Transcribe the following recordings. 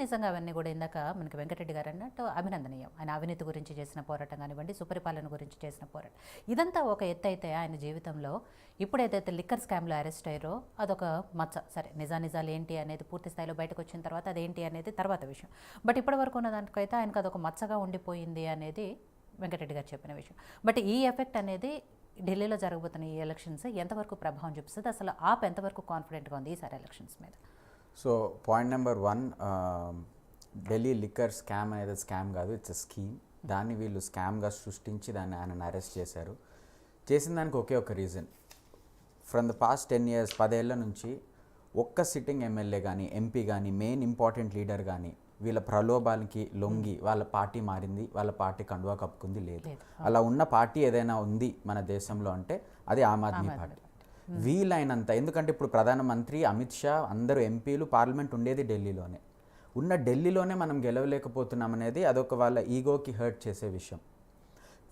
నిజంగా అవన్నీ కూడా ఇందాక మనకి వెంకటరెడ్డి గారు అన్నట్టు అభినందనీయం. ఆయన అవినీతి గురించి చేసిన పోరాటం కానివ్వండి, సుపరిపాలన గురించి చేసిన పోరాటం ఇదంతా ఒక ఎత్తు అయితే ఆయన జీవితంలో ఇప్పుడు ఏదైతే లిక్కర్ స్కామ్లో అరెస్ట్ అయ్యారో అదొక మచ్చ. సరే నిజాలు ఏంటి అనేది పూర్తి స్థాయిలో బయటకు వచ్చిన తర్వాత అదేంటి అనేది తర్వాత విషయం. బట్ ఇప్పటి వరకు ఉన్న దానికైతే ఆయనకు అదొక మచ్చగా ఉండిపోయింది అనేది వెంకటరెడ్డి గారు చెప్పిన విషయం. బట్ ఈ ఎఫెక్ట్ అనేది ఢిల్లీలో జరగబోతున్న ఈ ఎలక్షన్స్ ఎంతవరకు ప్రభావం చూపిస్తుంది, అసలు ఆప్ ఎంతవరకు కాన్ఫిడెంట్గా ఉంది ఈసారి ఎలక్షన్స్ మీద? So point number 1, Delhi liquor scam అనేది స్కామ్ కాదు, ఇట్స్ ఎ స్కీమ్. దాన్ని వీళ్ళు స్కామ్గా సృష్టించి దాన్ని ఆయనను అరెస్ట్ చేశారు. చేసిన దానికి ఒకే ఒక reason, from the past 10 years 10 ఏళ్ల నుంచి ఒక్క సిట్టింగ్ ఎమ్మెల్యే కానీ ఎంపీ కానీ మెయిన్ ఇంపార్టెంట్ లీడర్ కానీ వీళ్ళ ప్రలోభాలకి లొంగి వాళ్ళ పార్టీ మారింది, వాళ్ళ పార్టీ కండువా కప్పుకుంది లేదు. అలా ఉన్న పార్టీ ఏదైనా ఉంది మన దేశంలో అంటే అది ఆమ్ ఆద్మీ పార్టీ. వీలైనంత, ఎందుకంటే ఇప్పుడు ప్రధానమంత్రి అమిత్ షా అందరూ ఎంపీలు పార్లమెంట్ ఉండేది ఢిల్లీలోనే. ఉన్న ఢిల్లీలోనే మనం గెలవలేకపోతున్నాం అనేది అదొక వాళ్ళ ఈగోకి హర్ట్ చేసే విషయం.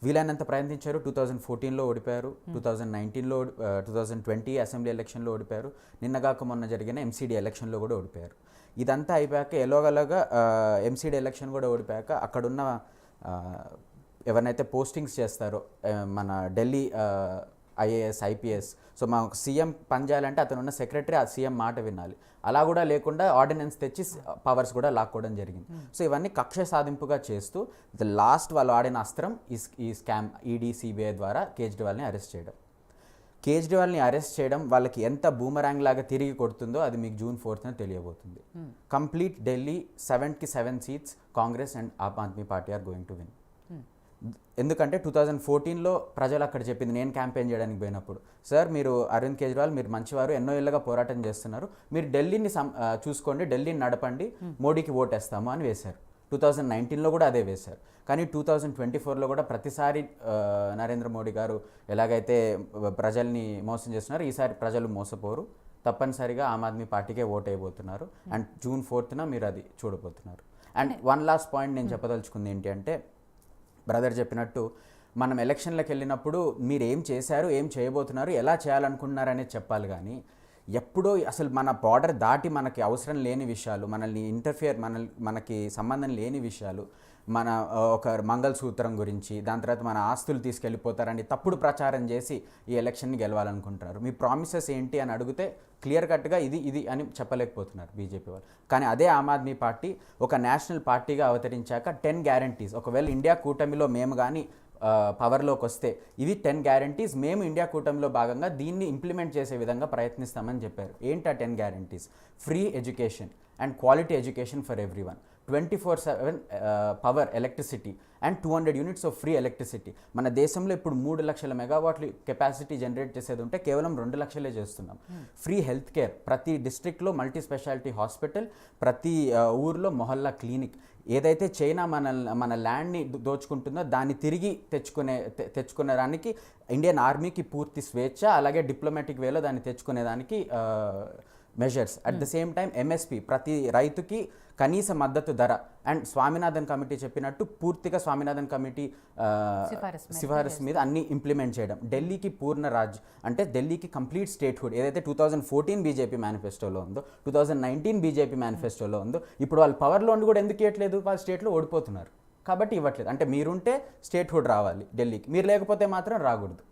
వీలైనంత ప్రయత్నించారు. 2014లో ఓడిపోయారు, 2019లో 2020 అసెంబ్లీ ఎలక్షన్లో ఓడిపోయారు, నిన్నగాక మొన్న జరిగిన ఎంసీడీ ఎలక్షన్లో కూడా ఓడిపోయారు. ఇదంతా అయిపోయాక ఎలాగలాగా ఎంసీడీ ఎలక్షన్ కూడా ఓడిపోయాక అక్కడున్న ఎవరినైతే పోస్టింగ్స్ చేస్తారో మన ఢిల్లీ ఐఏఎస్ ఐపీఎస్, సో మా సీఎం పనిచేయాలంటే అతను ఉన్న సెక్రటరీ ఆ సీఎం మాట వినాలి. అలా కూడా లేకుండా ఆర్డినెన్స్ తెచ్చి పవర్స్ కూడా లాక్కోవడం జరిగింది. సో ఇవన్నీ కక్ష సాధింపుగా చేస్తూ లాస్ట్ వాళ్ళు ఆడిన అస్త్రం ఈ స్కామ్ ఈడీ సిబిఐ ద్వారా కేజ్రీవాల్ని అరెస్ట్ చేయడం. కేజ్రీవాల్ని అరెస్ట్ చేయడం వాళ్ళకి ఎంత బూమరాంగ్ లాగా తిరిగి కొడుతుందో అది మీకు June 4th తెలియబోతుంది. కంప్లీట్ ఢిల్లీ 7కి 7 seats Congress and Aam Aadmi Party are going to win. ఎందుకంటే 2014లో ప్రజలు అక్కడ చెప్పింది, నేను క్యాంపెయిన్ చేయడానికి పోయినప్పుడు, సార్ మీరు అరవింద్ కేజ్రీవాల్ మీరు మంచివారు, ఎన్నో ఏళ్ళుగా పోరాటం చేస్తున్నారు, మీరు ఢిల్లీని చూసుకోండి, ఢిల్లీని నడపండి, మోడీకి ఓటేస్తాము అని వేశారు. 2019లో కూడా అదే వేశారు. కానీ 2024లో కూడా ప్రతిసారి నరేంద్ర మోడీ గారు ఎలాగైతే ప్రజల్ని మోసం చేస్తున్నారు, ఈసారి ప్రజలు మోసపోరు, తప్పనిసరిగా ఆమ్ ఆద్మీ పార్టీకే ఓట్ అయిపోతున్నారు. అండ్ June 4th మీరు అది చూడబోతున్నారు. అండ్ వన్ లాస్ట్ పాయింట్ నేను చెప్పదలుచుకుంది ఏంటి అంటే, బ్రదర్ చెప్పినట్టు మనం ఎలక్షన్లకు వెళ్ళినప్పుడు మీరు ఏం చేశారు, ఏం చేయబోతున్నారు, ఎలా చేయాలనుకుంటున్నారు అనేది చెప్పాలి. కానీ ఎప్పుడో అసలు మన బార్డర్ దాటి మనకి అవసరం లేని విషయాలు, మనల్ని మనకి సంబంధం లేని విషయాలు, మన ఒక మంగళసూత్రం గురించి, దాని తర్వాత మన ఆస్తులు తీసుకెళ్ళిపోతారని తప్పుడు ప్రచారం చేసి ఈ ఎలక్షన్ని గెలవాలనుకుంటున్నారు. మీ ప్రామిసెస్ ఏంటి అని అడిగితే క్లియర్ కట్గా ఇది అని చెప్పలేకపోతున్నారు బీజేపీ వాళ్ళు. కానీ అదే ఆమ్ ఆద్మీ పార్టీ ఒక నేషనల్ పార్టీగా అవతరించాక 10 guarantees, ఒకవేళ ఇండియా కూటమిలో మేము కానీ పవర్లోకి వస్తే ఇవి 10 guarantees మేము ఇండియా కూటమిలో భాగంగా దీన్ని ఇంప్లిమెంట్ చేసే విధంగా ప్రయత్నిస్తామని చెప్పారు. ఏంటి ఆ 10 guarantees? Free education and quality education for everyone, 24/7 power electricity and 200 units of free electricity. మన దేశంలో ఇప్పుడు 3 లక్షల మెగావాట్లు కెపాసిటీ జనరేట్ చేసేది ఉంటే కేవలం 2 లక్షలే చేస్తున్నాం. ఫ్రీ హెల్త్ కేర్, ప్రతి డిస్ట్రిక్ట్లో మల్టీ స్పెషాలిటీ హాస్పిటల్, ప్రతి ఊర్లో మొహల్లా క్లినిక్. ఏదైతే చైనా మన ల్యాండ్ని దోచుకుంటుందో దాన్ని తిరిగి తెచ్చుకునేదానికి ఇండియన్ ఆర్మీకి పూర్తి స్వేచ్ఛ, అలాగే డిప్లొమాటిక్ వేలో దాన్ని తెచ్చుకునేదానికి measures. At the same time MSP, ప్రతి రైతుకి కనీస మద్దతు ధర. అండ్ స్వామినాథన్ కమిటీ చెప్పినట్టు పూర్తిగా స్వామినాథన్ కమిటీ సిఫారసు మీద అన్ని ఇంప్లిమెంట్ చేయడం. ఢిల్లీకి పూర్ణ రాజ్, అంటే ఢిల్లీకి కంప్లీట్ స్టేట్హుడ్ ఏదైతే 2014 బీజేపీ మేనిఫెస్టోలో ఉందో, 2019 బీజేపీ మేనిఫెస్టోలో ఉందో, ఇప్పుడు వాళ్ళు పవర్లో ఉండి కూడా ఎందుకు ఇవ్వట్లేదు? వాళ్ళు స్టేట్లో ఓడిపోతున్నారు కాబట్టి ఇవ్వట్లేదు. అంటే మీరుంటే స్టేట్హుడ్ రావాలి ఢిల్లీకి, మీరు లేకపోతే మాత్రం రాకూడదు.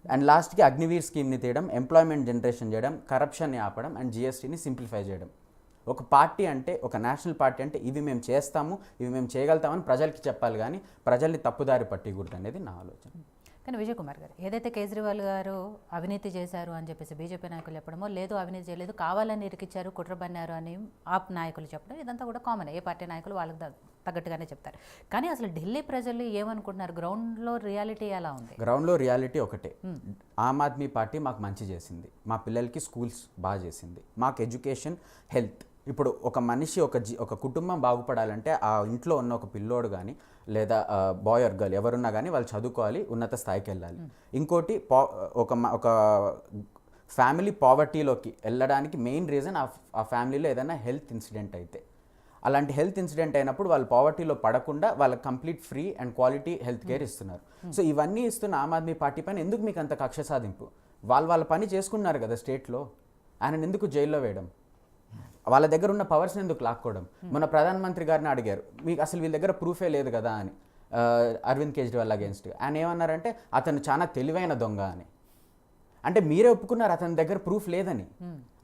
అండ్ లాస్ట్కి అగ్నివీర్ స్కీమ్ని తీయడం, ఎంప్లాయ్మెంట్ జనరేషన్ చేయడం, కరప్షన్ని ఆపడం అండ్ జిఎస్టీని సింప్లిఫై చేయడం. ఒక పార్టీ అంటే, ఒక నేషనల్ పార్టీ అంటే ఇవి మేము చేస్తాము, ఇవి మేము చేయగలుగుతామని ప్రజలకి చెప్పాలి, కానీ ప్రజల్ని తప్పుదారి పట్టికూడదు అనేది నా ఆలోచన. కానీ విజయ్ కుమార్ గారు, ఏదైతే కేజ్రీవాల్ గారు అవినీతి చేశారు అని చెప్పేసి బీజేపీ నాయకులు చెప్పడమో, లేదు అవినీతి చేయలేదు కావాలని ఇరికిచ్చారు కుట్రబన్నారు అని ఆప్ నాయకులు చెప్పడం, ఇదంతా కూడా కామన్. ఏ పార్టీ నాయకులు వాళ్ళకి తగ్గట్టుగానే చెప్తారు. కానీ అసలు ఢిల్లీ ప్రజలు ఏమనుకుంటున్నారు? గ్రౌండ్లో రియాలిటీ ఎలా ఉంది? గ్రౌండ్లో రియాలిటీ ఒకటే, ఆమ్ ఆద్మీ పార్టీ మాకు మంచి చేసింది, మా పిల్లలకి స్కూల్స్ బాగా చేసింది, మాకు ఎడ్యుకేషన్, హెల్త్. ఇప్పుడు ఒక మనిషి ఒక కుటుంబం బాగుపడాలంటే ఆ ఇంట్లో ఉన్న ఒక పిల్లోడు కానీ లేదా బాయ్ ఆర్ గర్ల్ ఎవరున్నా కానీ వాళ్ళు చదువుకోవాలి, ఉన్నత స్థాయికి వెళ్ళాలి. ఇంకోటి ఒక ఫ్యామిలీ పావర్టీలోకి వెళ్ళడానికి మెయిన్ రీజన్ ఆ ఫ్యామిలీలో ఏదైనా హెల్త్ ఇన్సిడెంట్ అయితే, అలాంటి హెల్త్ ఇన్సిడెంట్ అయినప్పుడు వాళ్ళు పావర్టీలో పడకుండా వాళ్ళకి complete free and quality health care ఇస్తున్నారు. సో ఇవన్నీ ఇస్తున్న ఆమ్ ఆద్మీ పార్టీ పైన ఎందుకు మీకు అంత కక్ష సాధింపు? వాళ్ళ పని చేసుకున్నారు కదా స్టేట్లో, ఆయన ఎందుకు జైల్లో వేయడం? వాళ్ళ దగ్గర ఉన్న పవర్స్ని ఎందుకు లాక్కోవడం? మన ప్రధానమంత్రి గారిని అడిగారు, మీకు అసలు వీళ్ళ దగ్గర ప్రూఫే లేదు కదా అని, అరవింద్ కేజ్రీవాల్ అగేన్స్ట్. ఆయన ఏమన్నారంటే అతను చాలా తెలివైన దొంగ అని. అంటే మీరే ఒప్పుకున్నారు అతని దగ్గర ప్రూఫ్ లేదని.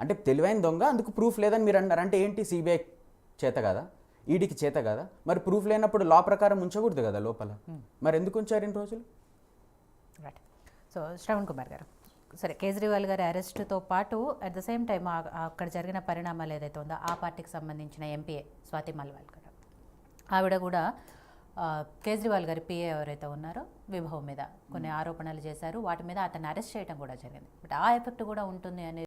అంటే తెలివైన దొంగ, అందుకు ప్రూఫ్ లేదని మీరు అన్నారు. అంటే ఏంటి, సిబిఐ చేత కదా, ఈడీకి చేత కదా, మరి ప్రూఫ్ లేనప్పుడు లా ప్రకారం ఉంచకూడదు కదా లోపల, మరి ఎందుకు ఉంచారు ఇన్ని రోజులు? రైట్. సో శ్రవణ్ కుమార్ గారు, సరే కేజ్రీవాల్ గారి అరెస్టుతో పాటు అట్ ద సేమ్ టైం అక్కడ జరిగిన పరిణామాలు ఏదైతే ఉందో ఆ పార్టీకి సంబంధించిన ఎంపీఏ స్వాతి మల్వాల్ గారు, ఆవిడ కూడా కేజ్రీవాల్ గారి పిఏ ఎవరైతే ఉన్నారో విభవ్ మీద కొన్ని ఆరోపణలు చేశారు, వాటి మీద అతన్ని అరెస్ట్ చేయడం కూడా జరిగింది. బట్ ఆ ఎఫెక్ట్ కూడా ఉంటుంది అనే